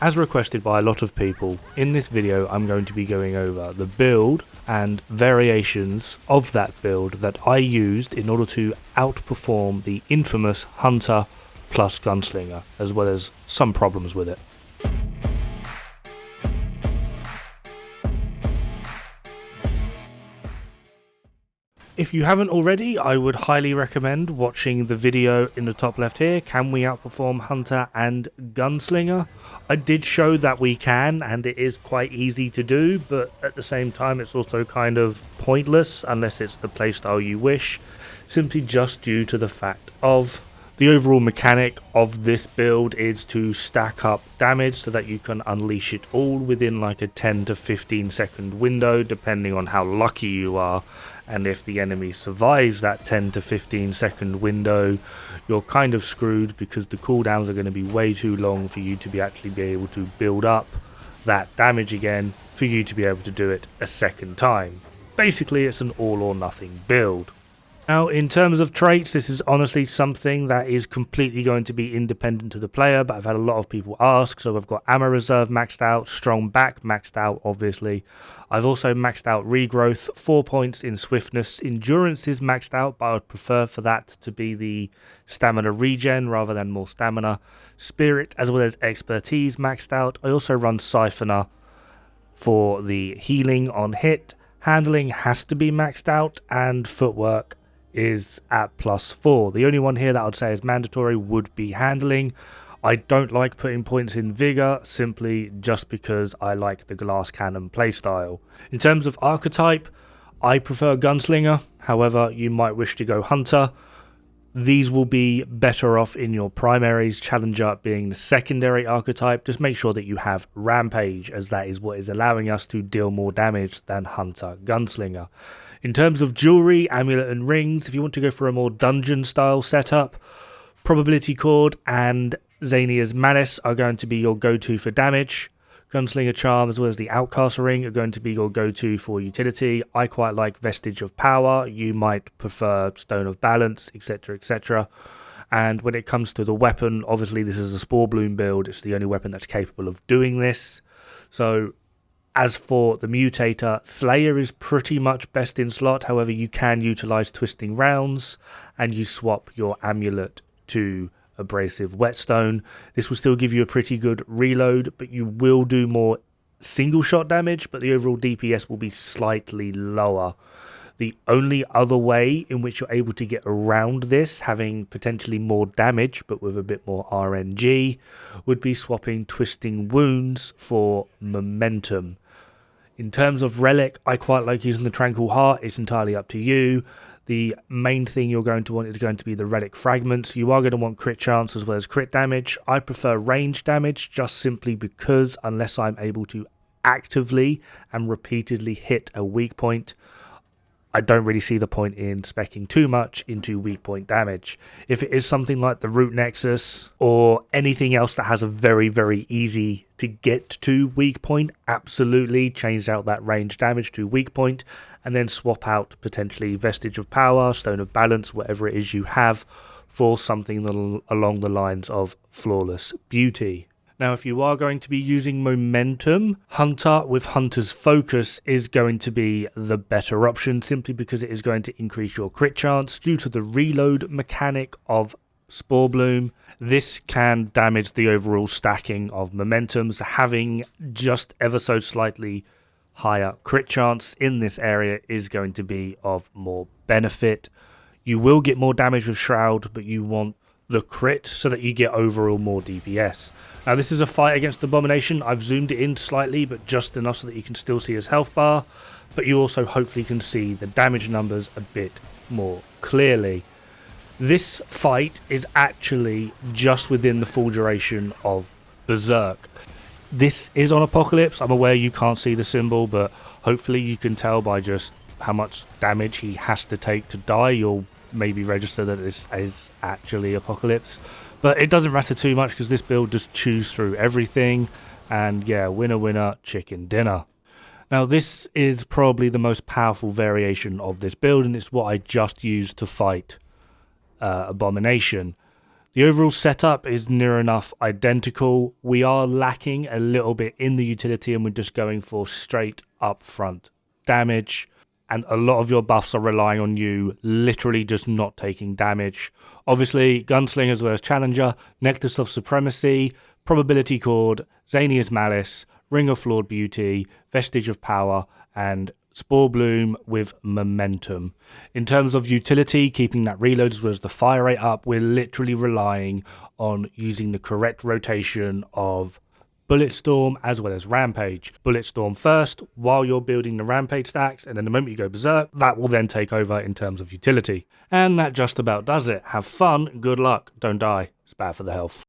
As requested by a lot of people, in this video I'm going to be going over the build and variations of that build that I used in order to outperform the infamous Hunter plus Gunslinger, as well as some problems with it. If you haven't already, I would highly recommend watching the video in the top left here, Can We Outperform Hunter and Gunslinger? I did show that we can, and it is quite easy to do, but at the same time it's also kind of pointless unless it's the playstyle you wish, simply just due to the fact of the overall mechanic of this build is to stack up damage so that you can unleash it all within like a 10 to 15 second window, depending on how lucky you are. And if the enemy survives that 10 to 15 second window, you're kind of screwed because the cooldowns are going to be way too long for you to actually be able to build up that damage again for you to be able to do it a second time. Basically, it's an all or nothing build. Now, in terms of traits, this is honestly something that is completely going to be independent to the player, but I've had a lot of people ask. So I've got Ammo Reserve maxed out, Strong Back maxed out, obviously. I've also maxed out Regrowth, 4 points in Swiftness. Endurance is maxed out, but I would prefer for that to be the Stamina Regen rather than more Stamina. Spirit as well as Expertise maxed out. I also run Siphoner for the healing on hit. Handling has to be maxed out, and Footwork is at +4. The only one here that I would say is mandatory would be handling. I don't like putting points in vigor simply just because I like the glass cannon playstyle. In terms of archetype, I prefer Gunslinger, however you might wish to go Hunter. These will be better off in your primaries, Challenger being the secondary archetype. Just make sure that you have Rampage, as that is what is allowing us to deal more damage than Hunter Gunslinger. In terms of jewelry, amulet and rings, if you want to go for a more dungeon style setup, Probability Cord and Xania's Malice are going to be your go-to for damage. Gunslinger Charm as well as the Outcast Ring are going to be your go-to for utility. I quite like Vestige of Power. You might prefer Stone of Balance, etc, etc. And when it comes to the weapon, obviously this is a Spore Bloom build. It's the only weapon that's capable of doing this. So as for the Mutator, Slayer is pretty much best in slot. However, you can utilize Twisting Rounds and you swap your amulet to Abrasive Whetstone. This will still give you a pretty good reload, but you will do more single shot damage, but the overall DPS will be slightly lower. The only other way in which you're able to get around this, having potentially more damage but with a bit more RNG, would be swapping Twisting Wounds for Momentum. In terms of Relic, I quite like using the Tranquil Heart. It's entirely up to you. The main thing you're going to want is going to be the Relic Fragments. You are going to want crit chance as well as crit damage. I prefer range damage just simply because unless I'm able to actively and repeatedly hit a weak point, I don't really see the point in speccing too much into weak point damage. If it is something like the Root Nexus or anything else that has a very, very easy to get to weak point, absolutely change out that range damage to weak point and then swap out potentially Vestige of Power, Stone of Balance, whatever it is you have for something along the lines of Flawless Beauty. Now, if you are going to be using Momentum, Hunter with Hunter's Focus is going to be the better option simply because it is going to increase your crit chance due to the reload mechanic of Spore Bloom. This can damage the overall stacking of Momentums. Having just ever so slightly higher crit chance in this area is going to be of more benefit. You will get more damage with Shroud, but you want the crit so that you get overall more DPS. Now this is a fight against Abomination. I've zoomed it in slightly, but just enough so that you can still see his health bar, but you also hopefully can see the damage numbers a bit more clearly. This fight is actually just within the full duration of Berserk. This is on Apocalypse. I'm aware you can't see the symbol, but hopefully you can tell by just how much damage he has to take to die. You'll maybe register that this is actually Apocalypse, but it doesn't matter too much because this build just chews through everything, and yeah, winner chicken dinner. Now this is probably the most powerful variation of this build, and it's what I just used to fight Abomination. The overall setup is near enough identical. We are lacking a little bit in the utility and we're just going for straight up front damage. And a lot of your buffs are relying on you literally just not taking damage. Obviously, Gunslinger as well as Challenger, Nectus of Supremacy, Probability Chord, Zania's Malice, Ring of Flawed Beauty, Vestige of Power, and Spore Bloom with Momentum. In terms of utility, keeping that reload as well as the fire rate up, we're literally relying on using the correct rotation of Bulletstorm as well as Rampage. Bulletstorm first while you're building the Rampage stacks, and then the moment you go Berserk, that will then take over in terms of utility. And that just about does it. Have fun, good luck, don't die. It's bad for the health.